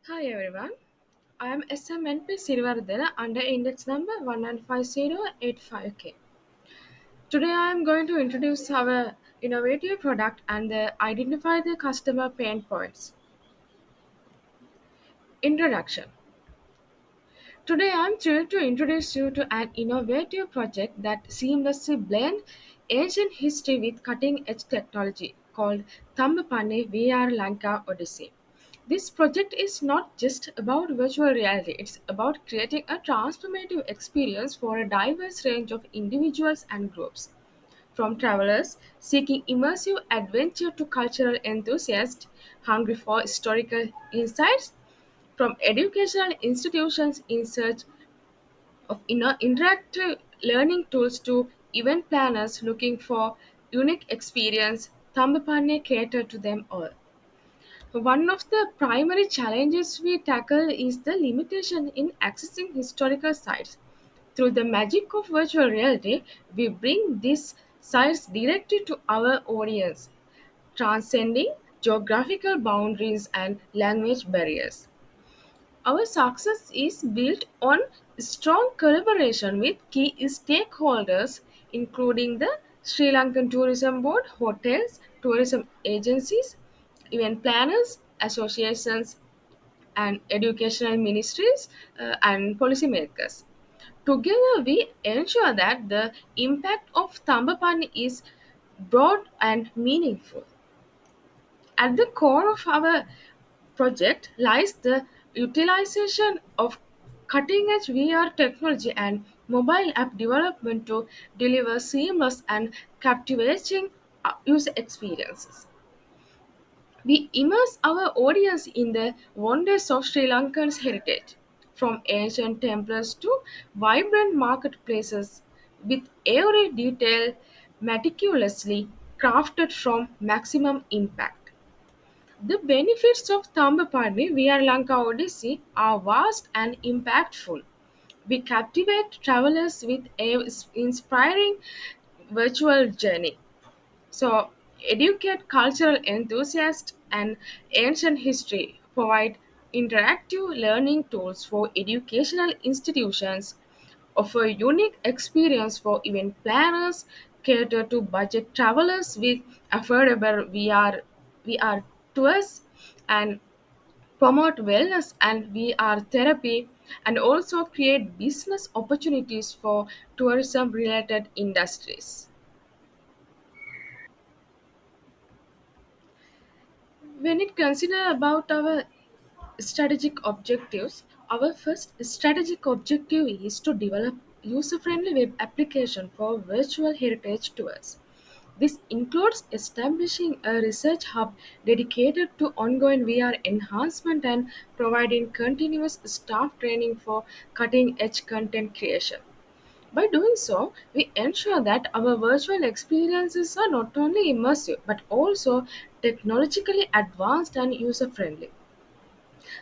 Hi everyone, I am SMNP Sirivardhana under index number 195085K. Today I am going to introduce our innovative product and identify the customer pain points. Introduction. Today I am thrilled to introduce you to an innovative project that seamlessly blends ancient history with cutting edge technology called Thambapane VR Lanka Odyssey. This project is not just about virtual reality, it's about creating a transformative experience for a diverse range of individuals and groups. From travelers seeking immersive adventure to cultural enthusiasts hungry for historical insights, from educational institutions in search of interactive learning tools to event planners looking for unique experience, Thambapane cater to them all. One of the primary challenges we tackle is the limitation in accessing historical sites. Through the magic of virtual reality, we bring these sites directly to our audience, transcending geographical boundaries and language barriers. Our success is built on strong collaboration with key stakeholders, including the Sri Lankan Tourism Board, hotels, tourism agencies, event planners, associations, and educational ministries and policymakers. Together, we ensure that the impact of Thambapani is broad and meaningful. At the core of our project lies the utilization of cutting edge VR technology and mobile app development to deliver seamless and captivating user experiences. We immerse our audience in the wonders of Sri Lankan's heritage, from ancient temples to vibrant marketplaces, with every detail meticulously crafted from maximum impact. The benefits of Thambapani via Lanka Odyssey are vast and impactful. We captivate travelers with a inspiring virtual journey. So, educate cultural enthusiasts and ancient history, provide interactive learning tools for educational institutions, offer unique experience for event planners, cater to budget travelers with affordable VR tours, and promote wellness and VR therapy, and also create business opportunities for tourism related industries. When it consider about our strategic objectives, our first strategic objective is to develop user-friendly web application for virtual heritage tours. This includes establishing a research hub dedicated to ongoing VR enhancement and providing continuous staff training for cutting-edge content creation. By doing so, we ensure that our virtual experiences are not only immersive but also technologically advanced and user friendly.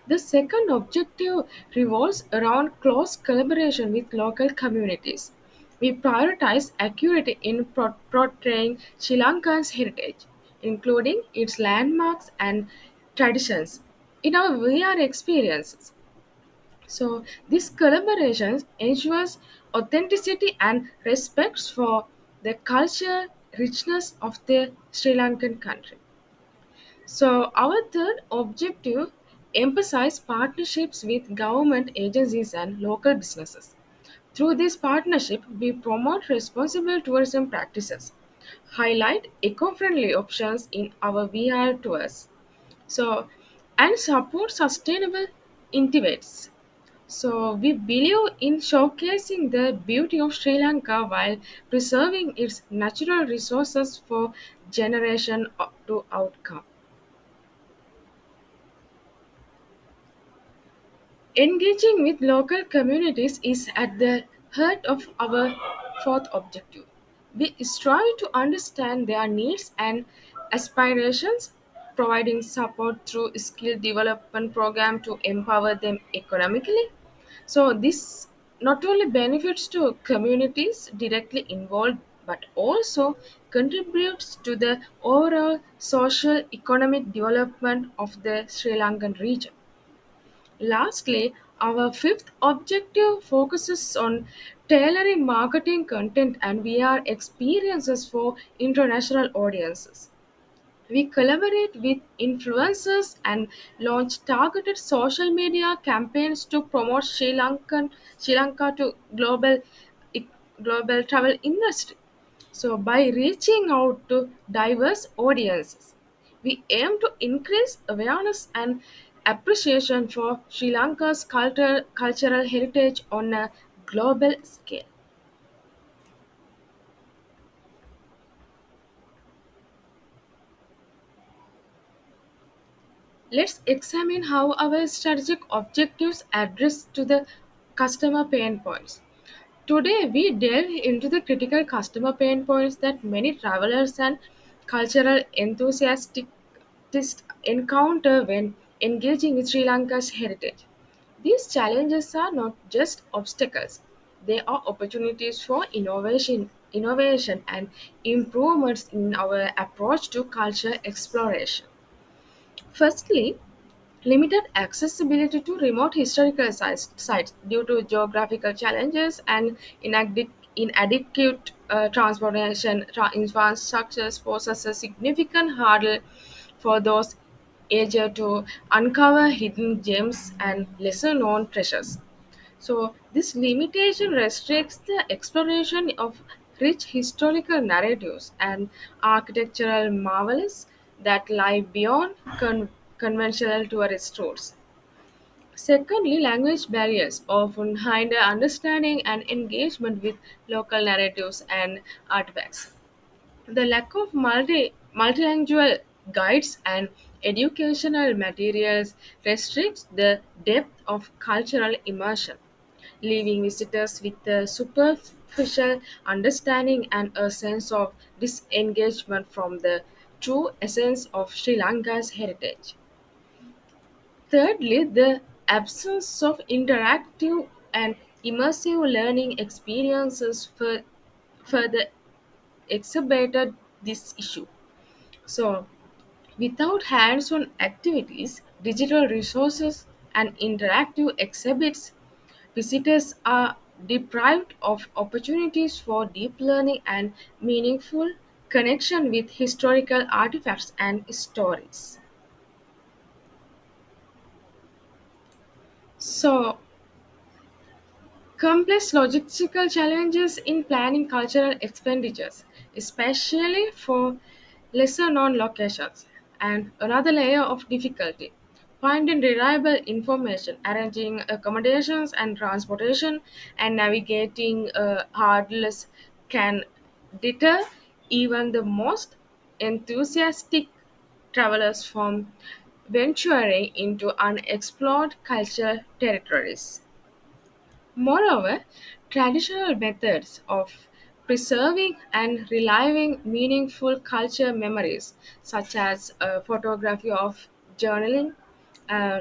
The second objective revolves around close collaboration with local communities. We prioritize accuracy in portraying Sri Lanka's heritage, including its landmarks and traditions, in our VR experiences. So, this collaboration ensures authenticity and respect for the culture richness of the Sri Lankan country. So, our third objective emphasize partnerships with government agencies and local businesses. Through this partnership, we promote responsible tourism practices, highlight eco-friendly options in our VR tours, so and support sustainable initiatives. So we believe in showcasing the beauty of Sri Lanka while preserving its natural resources for generation to outcome. Engaging with local communities is at the heart of our fourth objective. We strive to understand their needs and aspirations, providing support through skill development program to empower them economically. So this not only benefits to communities directly involved but also contributes to the overall social economic development of the Sri Lankan region. Lastly, our fifth objective focuses on tailoring marketing content and VR experiences for international audiences. We collaborate with influencers and launch targeted social media campaigns to promote Sri Lanka to global travel industry. So by reaching out to diverse audiences, we aim to increase awareness and appreciation for Sri Lanka's cultural heritage on a global scale. Let's examine how our strategic objectives address to the customer pain points. Today, we delve into the critical customer pain points that many travelers and cultural enthusiasts encounter when engaging with Sri Lanka's heritage. These challenges are not just obstacles, they are opportunities for innovation and improvements in our approach to culture exploration. Firstly, limited accessibility to remote historical sites due to geographical challenges and inadequate transportation infrastructures poses a significant hurdle for those eager to uncover hidden gems and lesser known treasures. So, this limitation restricts the exploration of rich historical narratives and architectural marvels that lie beyond conventional tourist routes. Secondly, language barriers often hinder understanding and engagement with local narratives and artifacts. The lack of multilingual guides and educational materials restricts the depth of cultural immersion, leaving visitors with a superficial understanding and a sense of disengagement from the true essence of Sri Lanka's heritage. Thirdly, the absence of interactive and immersive learning experiences further exacerbated this issue. So, without hands on activities, digital resources, and interactive exhibits, visitors are deprived of opportunities for deep learning and meaningful connection with historical artifacts and stories. So, complex logistical challenges in planning cultural expenditures, especially for lesser known locations, and another layer of difficulty. Finding reliable information, arranging accommodations and transportation, and navigating hurdles can deter even the most enthusiastic travelers from venturing into unexplored cultural territories. Moreover, traditional methods of preserving and reliving meaningful culture memories, such as photography of journaling,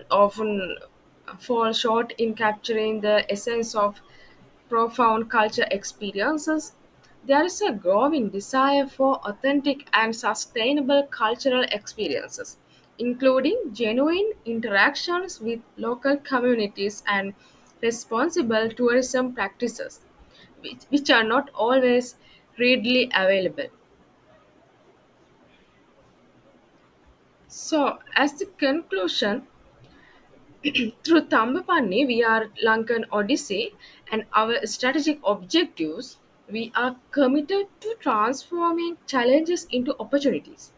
often fall short in capturing the essence of profound culture experiences. There is a growing desire for authentic and sustainable cultural experiences, including genuine interactions with local communities and responsible tourism practices, which are not always readily available. So, as the conclusion, through Tambapani, we are Lankan Odyssey and our strategic objectives, we are committed to transforming challenges into opportunities,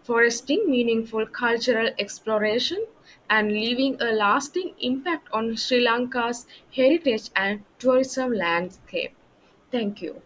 fostering meaningful cultural exploration, and leaving a lasting impact on Sri Lanka's heritage and tourism landscape. Thank you.